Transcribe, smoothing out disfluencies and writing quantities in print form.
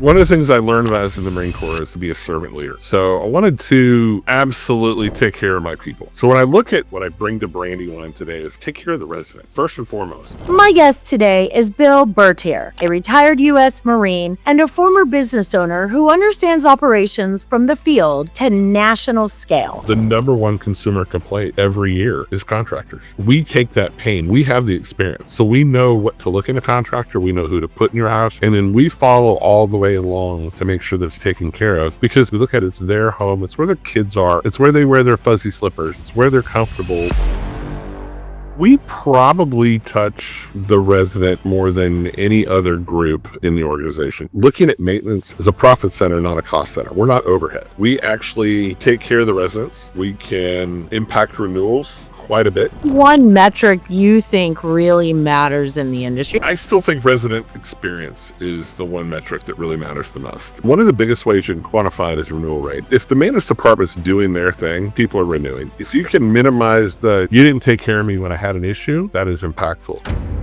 One of the things I learned about in the Marine Corps is to be a servant leader. So I wanted to absolutely take care of my people. So when I look at what I bring to Brandywine today is take care of the resident, first and foremost. My guest today is Bill Bertier, a retired U.S. Marine and a former business owner who understands operations from the field to national scale. The number one consumer complaint every year is contractors. We take that pain. We have the experience. So we know what to look in a contractor. We know who to put in your house. And then we follow all the way along to make sure that it's taken care of, because we look at it's their home, it's where their kids are, it's where they wear their fuzzy slippers, it's where they're comfortable. We probably touch the resident more than any other group in the organization. Looking at maintenance as a profit center, not a cost center. We're not overhead. We actually take care of the residents. We can impact renewals quite a bit. One metric you think really matters in the industry? I still think resident experience is the one metric that really matters the most. One of the biggest ways you can quantify it is renewal rate. If the maintenance department's doing their thing, people are renewing. If you can minimize the, you didn't take care of me when I had an issue, that is impactful.